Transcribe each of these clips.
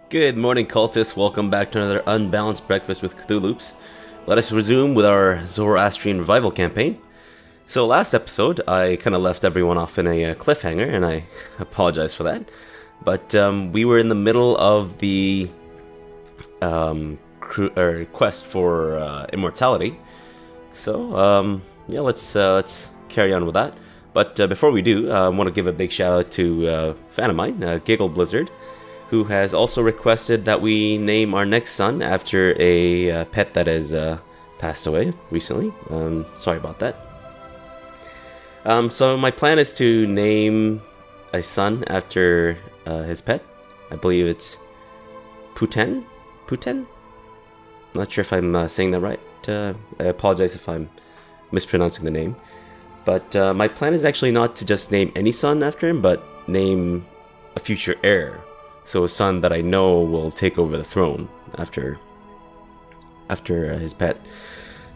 Good morning, cultists. Welcome back to another unbalanced breakfast with CthuLoops. Let us resume with our Zoroastrian revival campaign. So last episode, I kind of left everyone off in a cliffhanger, and I apologize for that. But we were in the middle of the quest for immortality. So yeah, let's carry on with that. But before we do, I want to give a big shout out to a fan of mine, Giggle Blizzard, who has also requested that we name our next son after a pet that has passed away recently. Sorry about that. So my plan is to name a son after his pet. I believe it's Puten? Puten? Not sure if I'm saying that right. I apologize if I'm mispronouncing the name. But my plan is actually not to just name any son after him, but name a future heir. So a son that I know will take over the throne after his pet.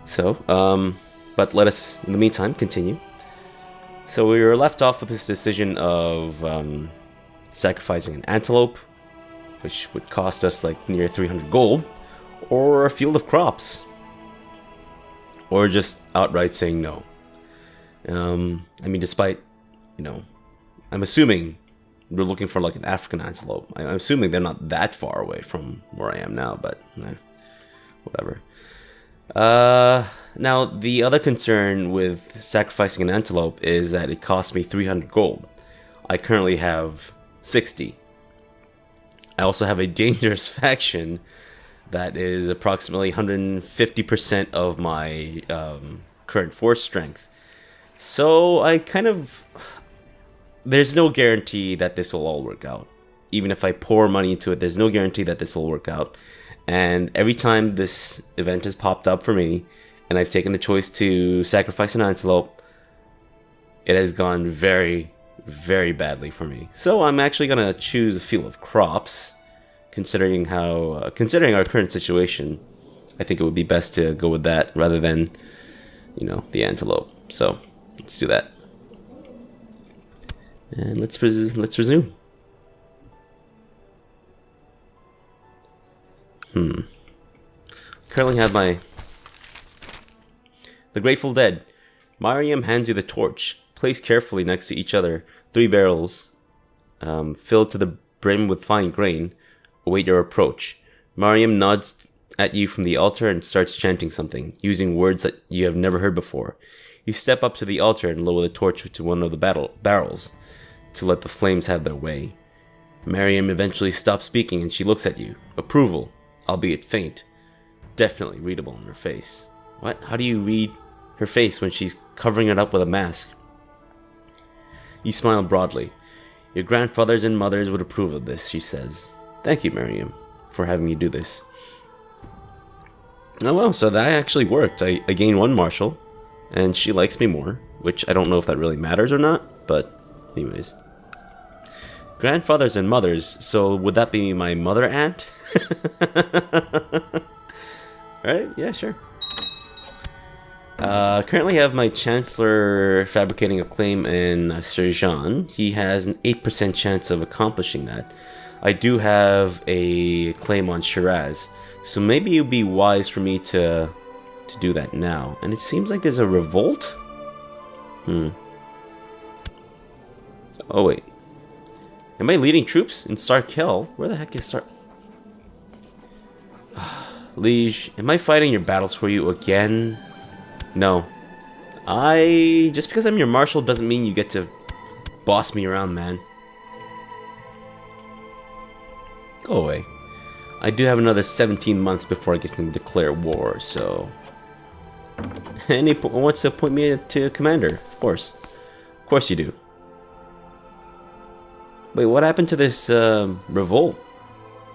So, but let us, in the meantime, continue. So we were left off with this decision of sacrificing an antelope, which would cost us like near 300 gold, or a field of crops, or just outright saying no. I mean, despite, I'm assuming we're looking for like an African antelope. I'm assuming they're not that far away from where I am now, but whatever. Now, the other concern with sacrificing an antelope is that it costs me 300 gold. I currently have 60. I also have a dangerous faction that is approximately 150% of my current force strength. So I there's no guarantee that this will all work out. Even if I pour money into it, there's no guarantee that this will work out. And every time this event has popped up for me, and I've taken the choice to sacrifice an antelope, it has gone very, very badly for me. So I'm actually going to choose a field of crops, considering our current situation. I think it would be best to go with that rather than, the antelope. So let's do that. And let's resume. Currently have the Grateful Dead. Mariam hands you the torch. Placed carefully next to each other, 3 barrels, filled to the brim with fine grain, await your approach. Mariam nods at you from the altar and starts chanting something, using words that you have never heard before. You step up to the altar and lower the torch to one of the barrels, to let the flames have their way. Mariam eventually stops speaking and she looks at you. Approval, albeit faint, definitely readable in her face. What? How do you read her face when she's covering it up with a mask? You smile broadly. Your grandfathers and mothers would approve of this, she says. Thank you, Mariam, for having me do this. Oh well, so that actually worked. I gained 1 martial, and she likes me more, which I don't know if that really matters or not, but anyways. Grandfathers and mothers, so would that be my mother aunt? Right? Yeah, sure. Currently have my Chancellor fabricating a claim in Serjan. He has an 8% chance of accomplishing that. I do have a claim on Shiraz, so maybe it would be wise for me to do that now. And it seems like there's a revolt? Oh, wait. Am I leading troops in Sarkel? Where the heck is Liege, am I fighting your battles for you again? No. Just because I'm your marshal doesn't mean you get to boss me around, man. Go away. I do have another 17 months before I get to declare war, so... And he wants to appoint me to commander, of course. Of course you do. Wait, what happened to this revolt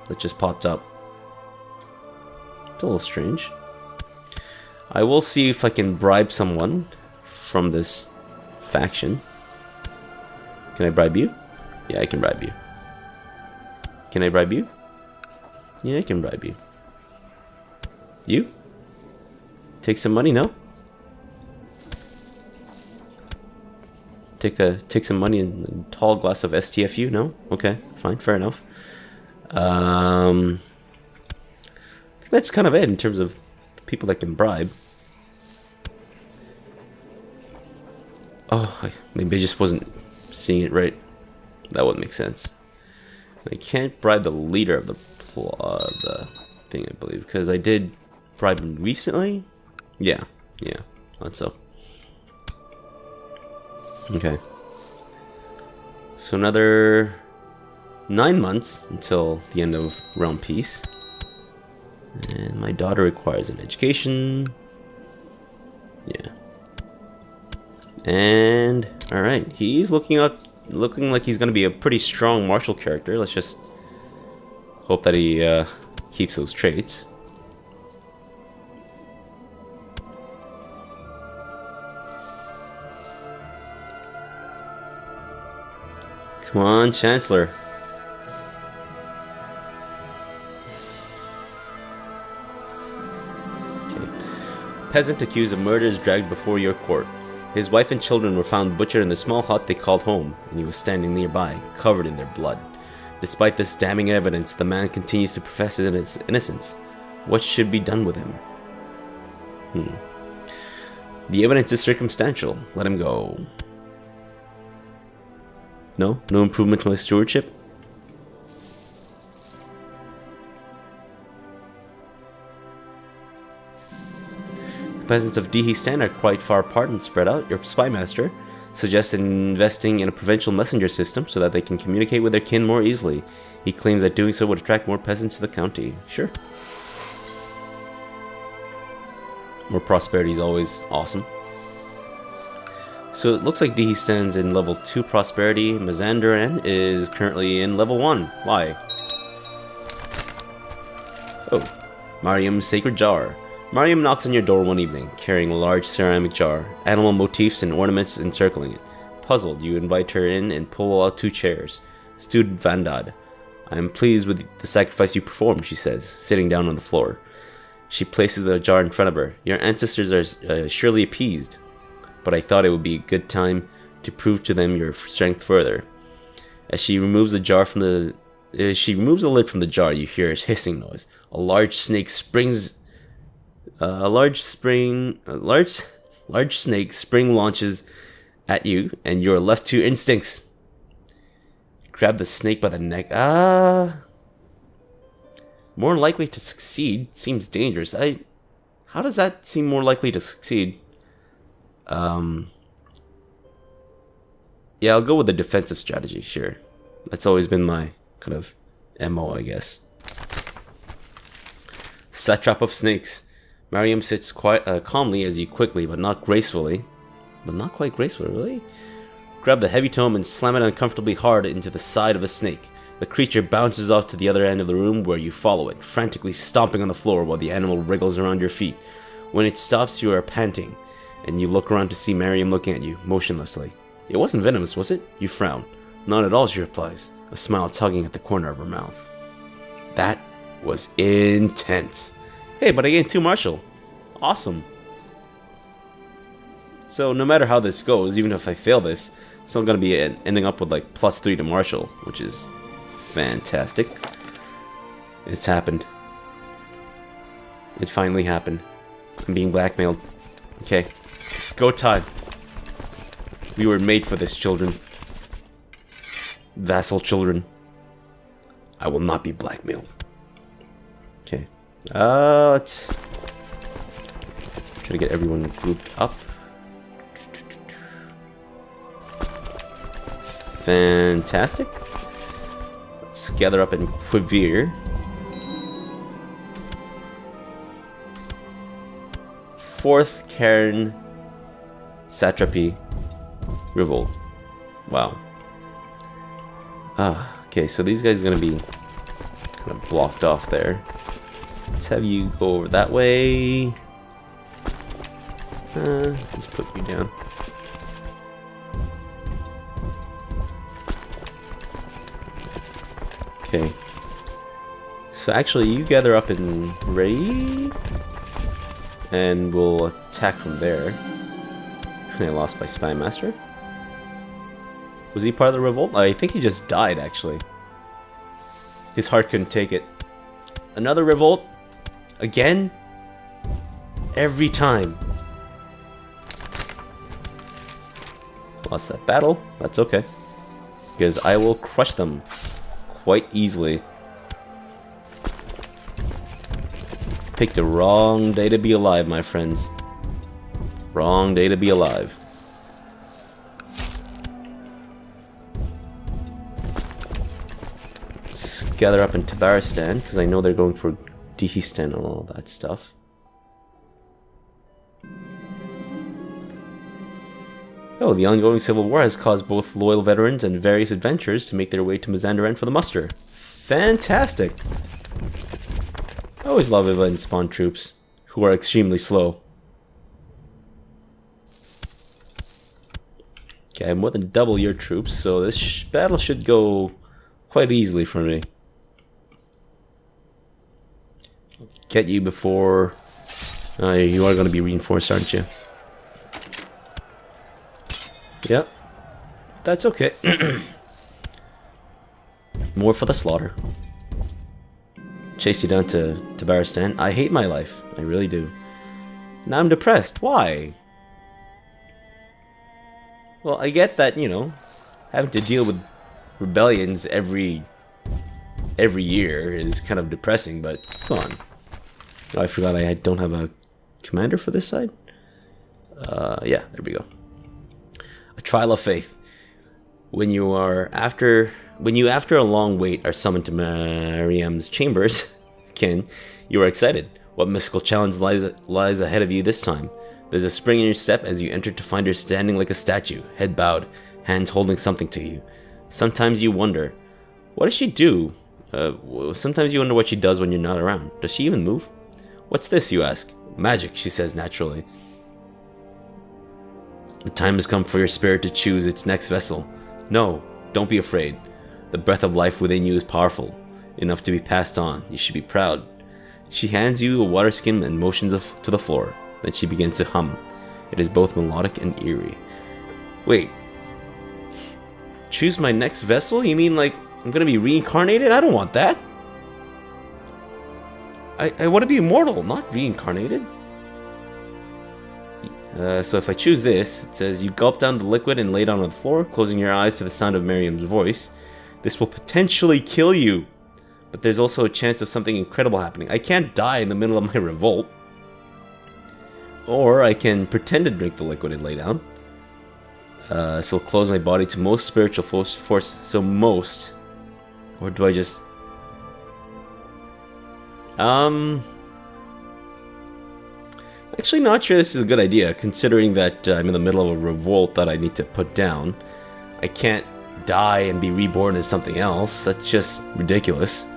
that just popped up? It's a little strange. I will see if I can bribe someone from this faction. Can I bribe you? Yeah, I can bribe you. Can I bribe you? Yeah, I can bribe you. You? Take some money, no? Take some money and a tall glass of STFU, no? Okay, fine, fair enough. I think that's kind of it in terms of people that can bribe. Oh, maybe I just wasn't seeing it right. That wouldn't make sense. I can't bribe the leader of the thing, I believe, because I did bribe him recently. Yeah, thought so. Okay. So another 9 months until the end of Realm Peace. And my daughter requires an education. Yeah. And alright, he's looking like he's gonna be a pretty strong martial character. Let's just hope that he keeps those traits. Come on, Chancellor. Okay. Peasant accused of murder is dragged before your court. His wife and children were found butchered in the small hut they called home, and he was standing nearby, covered in their blood. Despite this damning evidence, the man continues to profess his innocence. What should be done with him? The evidence is circumstantial. Let him go. No? No improvement to my stewardship? The peasants of Dihistan are quite far apart and spread out. Your spy master suggests investing in a provincial messenger system so that they can communicate with their kin more easily. He claims that doing so would attract more peasants to the county. Sure. More prosperity is always awesome. So it looks like Dihistan's in level 2 prosperity. Mazandaran is currently in level 1. Why? Oh. Mariam's sacred jar. Mariam knocks on your door one evening, carrying a large ceramic jar, animal motifs and ornaments encircling it. Puzzled, you invite her in and pull out 2 chairs. Student Vandad. I am pleased with the sacrifice you performed, she says, sitting down on the floor. She places the jar in front of her. Your ancestors are surely appeased, but I thought it would be a good time to prove to them your strength further. As she removes the lid from the jar, you hear a hissing noise. A large snake springs. A large snake launches at you, and you are left to instincts. Grab the snake by the neck. More likely to succeed seems dangerous. How does that seem more likely to succeed? Yeah, I'll go with the defensive strategy, sure. That's always been my kind of MO, I guess. Satrap of snakes. Mariam sits calmly as you quickly, but not gracefully. But not quite gracefully, really? Grab the heavy tome and slam it uncomfortably hard into the side of a snake. The creature bounces off to the other end of the room where you follow it, frantically stomping on the floor while the animal wriggles around your feet. When it stops, you are panting, and you look around to see Mariam looking at you, motionlessly. It wasn't venomous, was it? You frown. Not at all, she replies, a smile tugging at the corner of her mouth. That was intense. Hey, but I gained 2 martial. Awesome. So no matter how this goes, even if I fail this, it's still going to be ending up with like +3 to martial, which is fantastic. It's happened. It finally happened. I'm being blackmailed. Okay, it's go time. We were made for this, children. Vassal children. I will not be blackmailed. Okay. Let's try to get everyone grouped up. Fantastic. Let's gather up in Quivir. Fourth Cairn Satrapy Revolt. Wow. Okay, so these guys are gonna be kind of blocked off there. Let's have you go over that way. Let's put you down. Okay. So actually, you gather up in ready, and we'll attack from there. And I lost my Spy Master. Was he part of the revolt? I think he just died, actually. His heart couldn't take it. Another revolt? Again? Every time. Lost that battle. That's okay. Because I will crush them quite easily. Picked the wrong day to be alive, my friends. Wrong day to be alive. Let's gather up in Tabaristan, because I know they're going for Dihistan and all that stuff. Oh, the ongoing civil war has caused both loyal veterans and various adventurers to make their way to Mazandaran for the muster. Fantastic! I always love event spawn troops, who are extremely slow. Okay, I have more than double your troops, so this battle should go quite easily for me. Get you before... you are going to be reinforced, aren't you? Yep. That's okay. More for the slaughter. Chase you down to Tabaristan. I hate my life. I really do. Now I'm depressed. Why? Well, I get that, you know, having to deal with rebellions every year is kind of depressing, but come on. Oh, I forgot I don't have a commander for this side. Yeah, there we go. A trial of faith. When you after a long wait are summoned to Miriam's chambers, Ken, you are excited. What mystical challenge lies ahead of you this time? There's a spring in your step as you enter to find her standing like a statue, head bowed, hands holding something to you. Sometimes you wonder, what does she do? Sometimes you wonder what she does when you're not around. Does she even move? What's this, you ask? Magic, she says naturally. The time has come for your spirit to choose its next vessel. No, don't be afraid. The breath of life within you is powerful, enough to be passed on. You should be proud. She hands you a water skin and motions to the floor. Then she begins to hum. It is both melodic and eerie. Wait. Choose my next vessel? You mean like I'm gonna be reincarnated? I don't want that. I want to be immortal, not reincarnated. So if I choose this, it says you gulp down the liquid and lay it on the floor, closing your eyes to the sound of Miriam's voice. This will potentially kill you, but there's also a chance of something incredible happening. I can't die in the middle of my revolt. Or I can pretend to drink the liquid and lay down. So close my body to most spiritual force. So most. Or do I just... Actually not sure this is a good idea, considering that I'm in the middle of a revolt that I need to put down. I can't die and be reborn as something else. That's just ridiculous.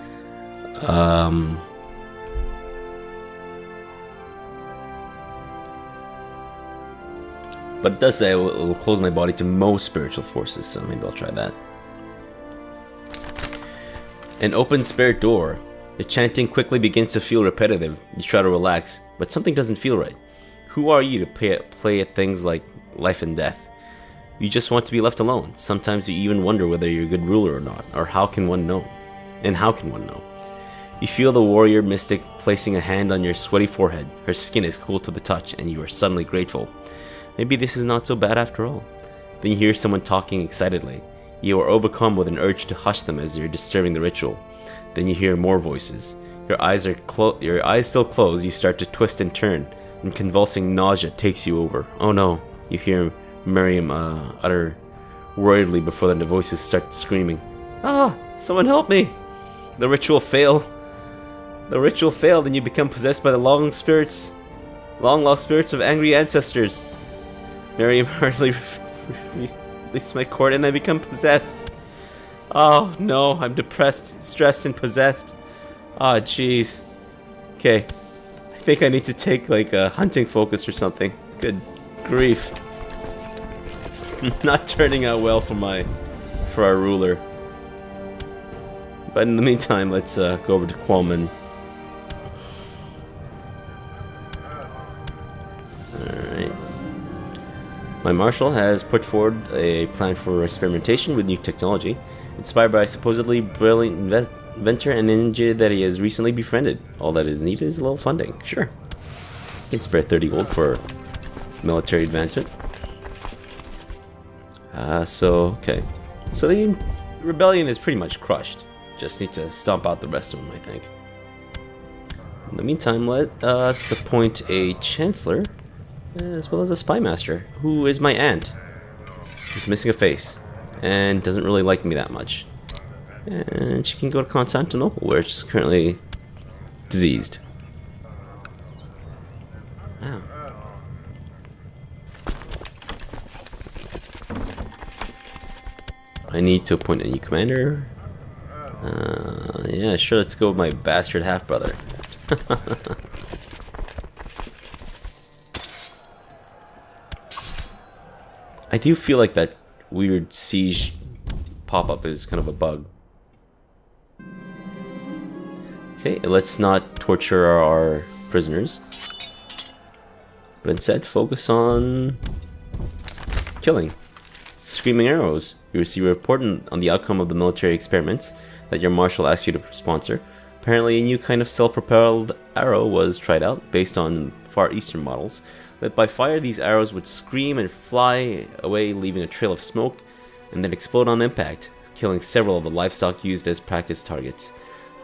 But it does say it will close my body to most spiritual forces, so maybe I'll try that. An open spirit door. The chanting quickly begins to feel repetitive. You try to relax, but something doesn't feel right. Who are you to play at things like life and death? You just want to be left alone. Sometimes you even wonder whether you're a good ruler or not, or how can one know? And how can one know? You feel the warrior mystic placing a hand on your sweaty forehead. Her skin is cool to the touch, and you are suddenly grateful. Maybe this is not so bad after all. Then you hear someone talking excitedly. You are overcome with an urge to hush them as you're disturbing the ritual. Then you hear more voices. Your eyes still closed. You start to twist and turn, and convulsing nausea takes you over. Oh no! You hear Miriam utter worriedly before the voices start screaming. Ah! Someone help me! The ritual failed. The ritual failed, and you become possessed by the long lost spirits of angry ancestors. Miriam hardly releases my cord, and I become possessed. Oh no, I'm depressed, stressed, and possessed. Ah, oh, jeez. Okay, I think I need to take like a hunting focus or something. Good grief. It's not turning out well for our ruler. But in the meantime, let's go over to Kwalman. Alright. My marshal has put forward a plan for experimentation with new technology. Inspired by supposedly brilliant inventor and ninja that he has recently befriended. All that is needed is a little funding. Sure. Can spare 30 gold for military advancement. Okay. So the rebellion is pretty much crushed. Just need to stomp out the rest of them, I think. In the meantime, let us appoint a chancellor, as well as a spy master, who is my aunt. She's missing a face, and doesn't really like me that much. And she can go to Constantinople, where she's currently diseased. Wow. I need to appoint a new commander. Yeah, sure, let's go with my bastard half-brother. I do feel like that weird siege pop-up is kind of a bug. Okay, let's not torture our prisoners, but instead focus on killing. Screaming arrows. You receive a report on the outcome of the military experiments that your marshal asked you to sponsor. Apparently a new kind of self-propelled arrow was tried out, based on Far Eastern models. Lit by fire, these arrows would scream and fly away, leaving a trail of smoke, and then explode on impact, killing several of the livestock used as practice targets.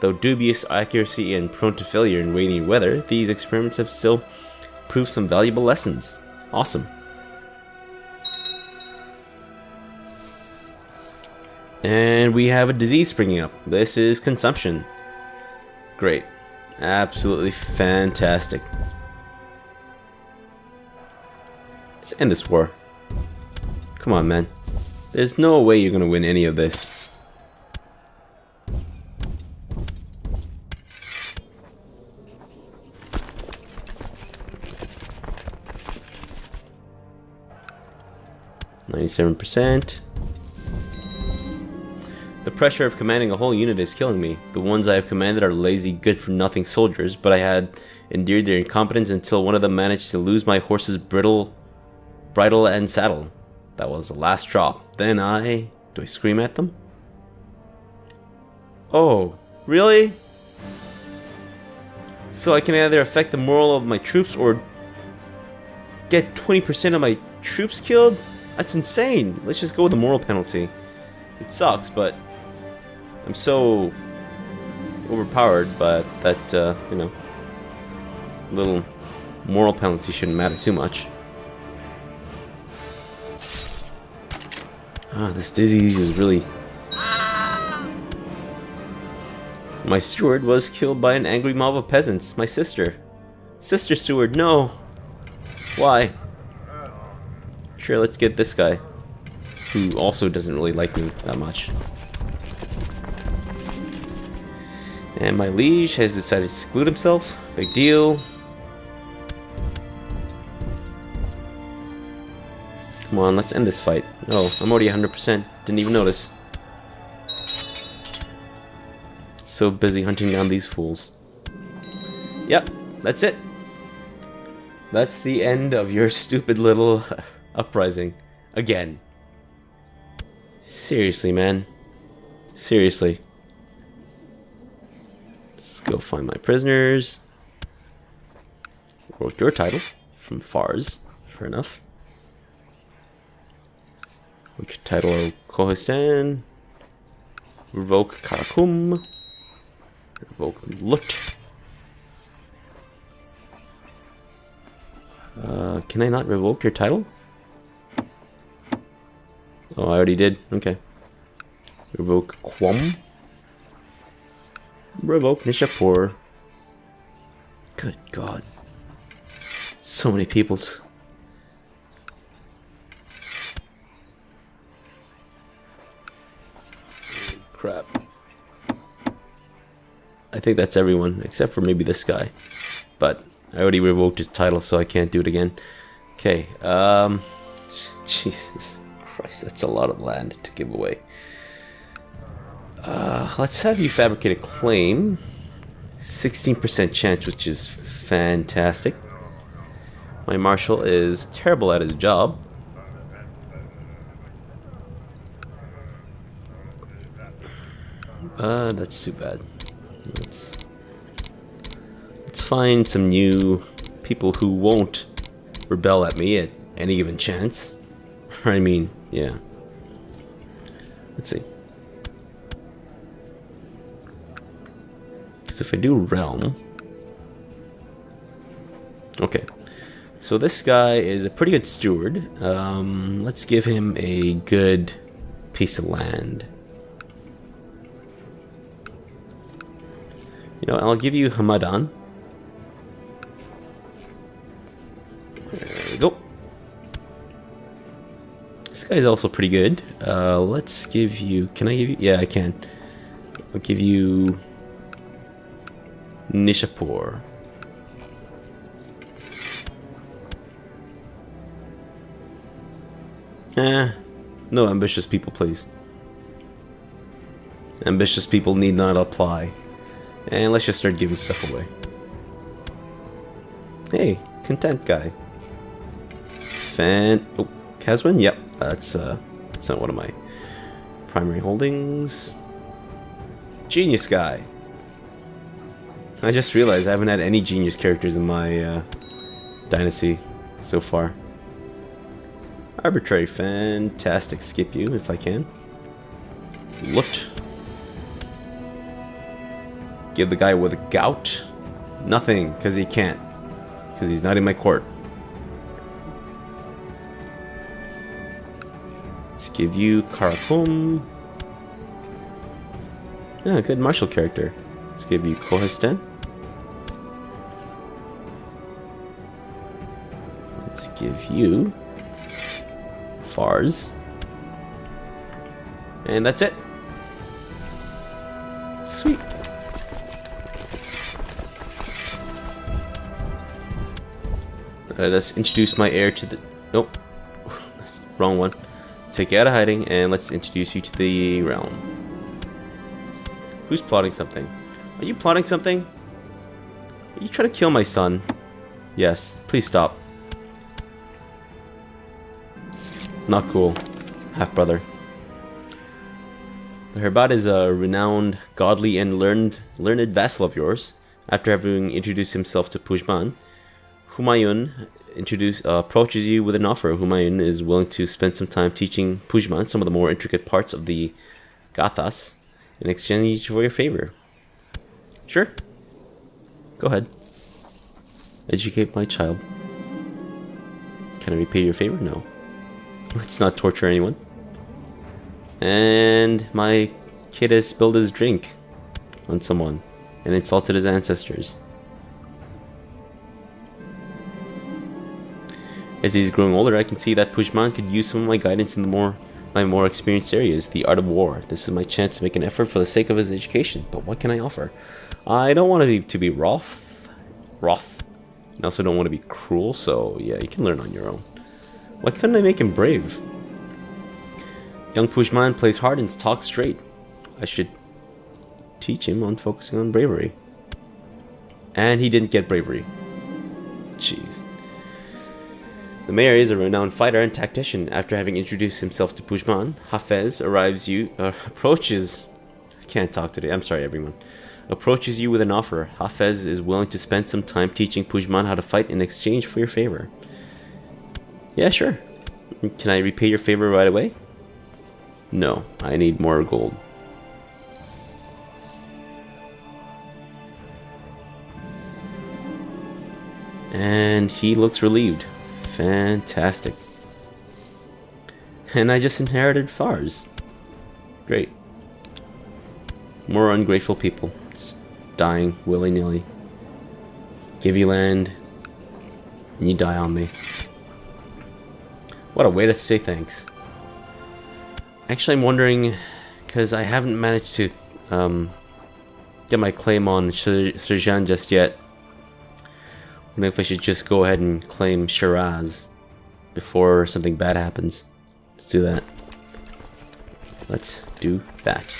Though dubious accuracy and prone to failure in rainy weather, these experiments have still proved some valuable lessons. Awesome. And we have a disease springing up. This is consumption. Great. Absolutely fantastic. Let's end this war. Come on, man. There's no way you're gonna win any of this. %. The pressure of commanding a whole unit is killing me. The ones I have commanded are lazy, good-for-nothing soldiers, but I had endured their incompetence until one of them managed to lose my horse's bridle and saddle. That was the last drop. Then do I scream at them? Oh, really? So I can either affect the morale of my troops or get 20% of my troops killed? That's insane. Let's just go with the moral penalty. It sucks, but I'm so overpowered, but that, you know, little moral penalty shouldn't matter too much. This disease is really... My steward was killed by an angry mob of peasants. My sister. Sister steward, no! Why? Sure, let's get this guy, who also doesn't really like me that much. And my liege has decided to seclude himself. Big deal. Come on, let's end this fight. Oh, I'm already 100%. Didn't even notice. So busy hunting down these fools. Yep, that's it. That's the end of your stupid little uprising. Again. Seriously, man. Seriously. Let's go find my prisoners. Wrote your title from Fars. Fair enough. We could title Kohistan. Revoke Karakum. Revoke Lut. Can I not revoke your title? Oh, I already did. Okay. Revoke Quam. Revoke Nishapur. Good God. So many people. Crap. I think that's everyone, except for maybe this guy. But I already revoked his title, so I can't do it again. Okay, Jesus Christ, that's a lot of land to give away. Let's have you fabricate a claim. 16% chance, which is fantastic. My marshal is terrible at his job. That's too bad. Let's find some new people who won't rebel at me at any given chance. I mean, yeah. Let's see. Because if I do realm... Okay. So this guy is a pretty good steward. Let's give him a good piece of land. You know, I'll give you Hamadan. There we go. This guy's also pretty good. Let's give you... Can I give you... Yeah, I can. I'll give you... Nishapur. No ambitious people, please. Ambitious people need not apply. And let's just start giving stuff away. Hey, content guy. Oh, Caswin? Yep, that's not one of my primary holdings. Genius guy. I just realized I haven't had any genius characters in my dynasty so far. Arbitrary, fantastic. Skip you if I can. Looked. Give the guy with a gout. Nothing, because he can't. Because he's not in my court. Let's give you Karakum. Yeah, good martial character. Let's give you Kohisten. Let's give you Fars. And that's it. Sweet. Let's introduce my heir to the... Nope. That's the wrong one. Take you out of hiding and let's introduce you to the realm. Who's plotting something? Are you plotting something? Are you trying to kill my son? Yes. Please stop. Not cool. Half-brother. Herbat is a renowned, godly, and learned vassal of yours. After having introduced himself to Pujman, Humayun approaches you with an offer. Humayun is willing to spend some time teaching Pujman some of the more intricate parts of the Gathas in exchange for your favor. Sure. Go ahead. Educate my child. Can I repay your favor? No. Let's not torture anyone. And my kid has spilled his drink on someone and insulted his ancestors. As he's growing older, I can see that Pujman could use some of my guidance in my more experienced areas, the art of war. This is my chance to make an effort for the sake of his education. But what can I offer? I don't want to be wroth. I also don't want to be cruel, so yeah, you can learn on your own. Why couldn't I make him brave? Young Pujman plays hard and talks straight. I should teach him on focusing on bravery. And he didn't get bravery. Jeez. The mayor is a renowned fighter and tactician. After having introduced himself to Pujman, Hafez approaches... I can't talk today. I'm sorry, everyone. Approaches you with an offer. Hafez is willing to spend some time teaching Pujman how to fight in exchange for your favor. Yeah, sure. Can I repay your favor right away? No, I need more gold. And he looks relieved. Fantastic. And I just inherited Fars. Great. More ungrateful people. Just dying willy-nilly. Give you land. And you die on me. What a way to say thanks. Actually, I'm wondering, because I haven't managed to get my claim on Serjan just yet. I wonder if I should just go ahead and claim Shiraz before something bad happens. Let's do that. Let's do that.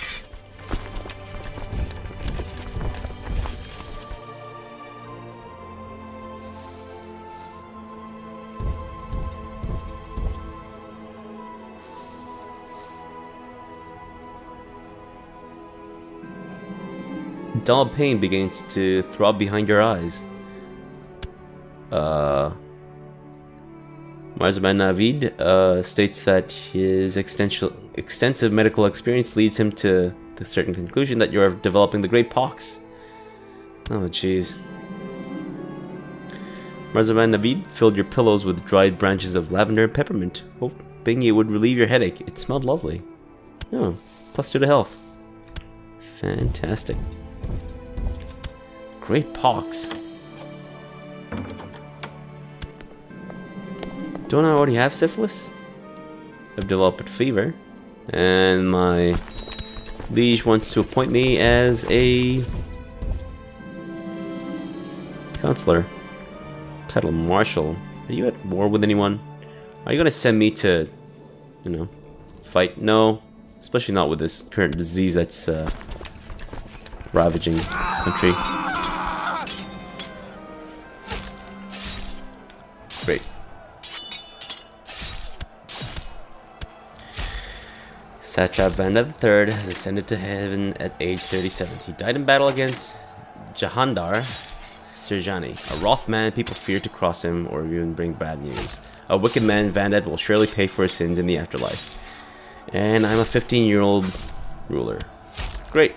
dull pain begins to throb behind your eyes. Marzaban Navid states that his extensive medical experience leads him to the certain conclusion that you are developing the Great Pox. Oh, jeez. Marzaban Navid filled your pillows with dried branches of lavender and peppermint, hoping it would relieve your headache. It smelled lovely. Oh, +2 to health. Fantastic. Great Pox. Don't I already have syphilis? I've developed fever, and my liege wants to appoint me as a counselor. Title Marshal. Are you at war with anyone? Are you gonna send me to, you know, fight? No, especially not with this current disease that's ravaging the country. Great. Satrap Vanda III has ascended to heaven at age 37. He died in battle against Jahandar Sirjani, a wroth man people fear to cross him or even bring bad news. A wicked man, Vandad will surely pay for his sins in the afterlife. And I'm a 15-year-old ruler. Great.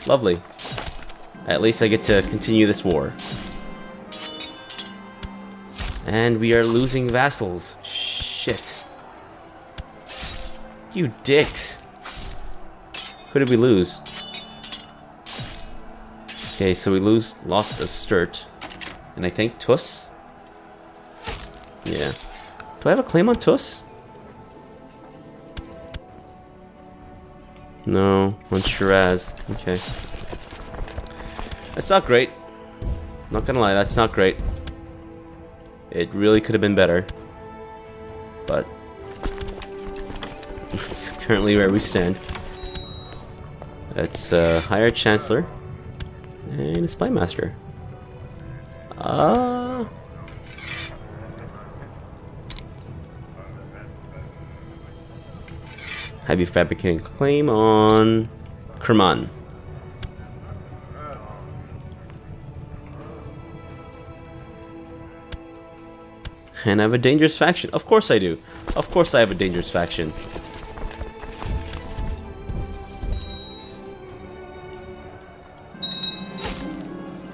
Lovely. At least I get to continue this war. And we are losing vassals. Shit. You dicks. Who did we lose? Okay, so we lost a Sturt. And I think Tuss? Yeah. Do I have a claim on Tuss? No, on Shiraz. Okay. That's not great. Not gonna lie, that's not great. It really could have been better. But it's currently where we stand. That's Heir Chancellor and a Spy Master. Have you fabricating claim on Kerman? And I have a dangerous faction. Of course I do. Of course I have a dangerous faction.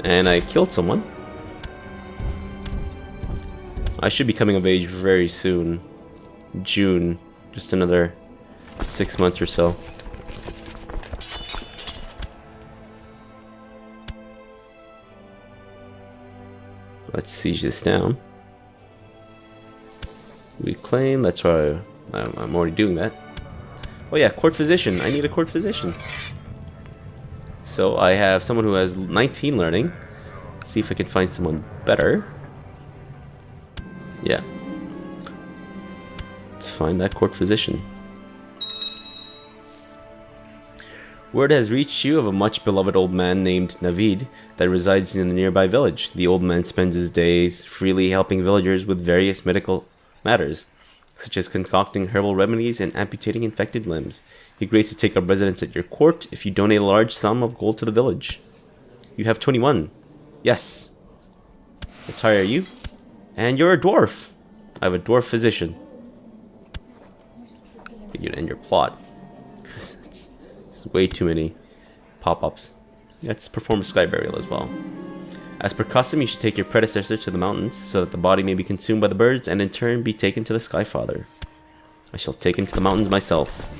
And I killed someone. I should be coming of age very soon. June. Just another 6 months or so. Let's siege this down. Reclaim, that's why I'm already doing that. Oh yeah, court physician. I need a court physician. So I have someone who has 19 learning. Let's see if I can find someone better. Yeah. Let's find that court physician. Word has reached you of a much beloved old man named Navid that resides in a nearby village. The old man spends his days freely helping villagers with various medical matters, such as concocting herbal remedies and amputating infected limbs. He agrees to take up residence at your court if you donate a large sum of gold to the village. You have 21. Yes. What are you? And you're a dwarf. I have a dwarf physician. You'd end your plot. It's way too many pop-ups. Let's perform a sky burial as well. As per custom, you should take your predecessor to the mountains so that the body may be consumed by the birds and in turn be taken to the Sky Father. I shall take him to the mountains myself.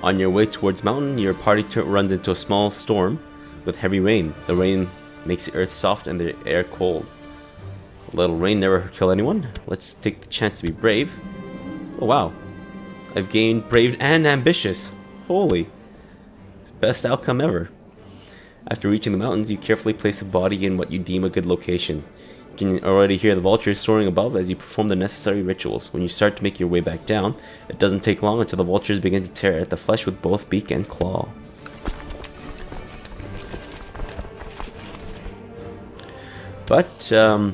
On your way towards mountain, your party runs into a small storm with heavy rain. The rain makes the earth soft and the air cold. A little rain never kill anyone. Let's take the chance to be brave. Oh wow. I've gained brave and ambitious. Holy. Best outcome ever. After reaching the mountains, you carefully place the body in what you deem a good location. You can already hear the vultures soaring above as you perform the necessary rituals. When you start to make your way back down, it doesn't take long until the vultures begin to tear at the flesh with both beak and claw. But, I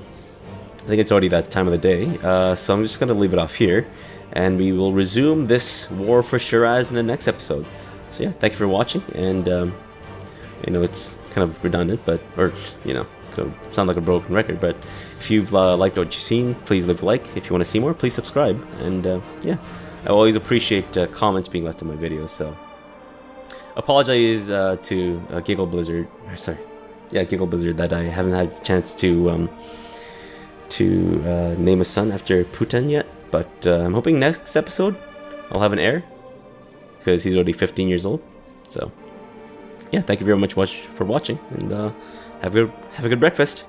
think it's already that time of the day, so I'm just going to leave it off here. and we will resume this war for Shiraz in the next episode. So yeah, thank you for watching, and you know, it's kind of redundant, but, or, you know, could sound like a broken record, but if you've liked what you've seen, please leave a like. If you want to see more, please subscribe, and yeah, I always appreciate comments being left in my videos. So apologize to Giggle Blizzard, sorry, yeah, Giggle Blizzard, that I haven't had a chance to name a son after Putin yet, but I'm hoping next episode I'll have an heir, because he's already 15 years old. So yeah, thank you very much for watching, and have a good breakfast.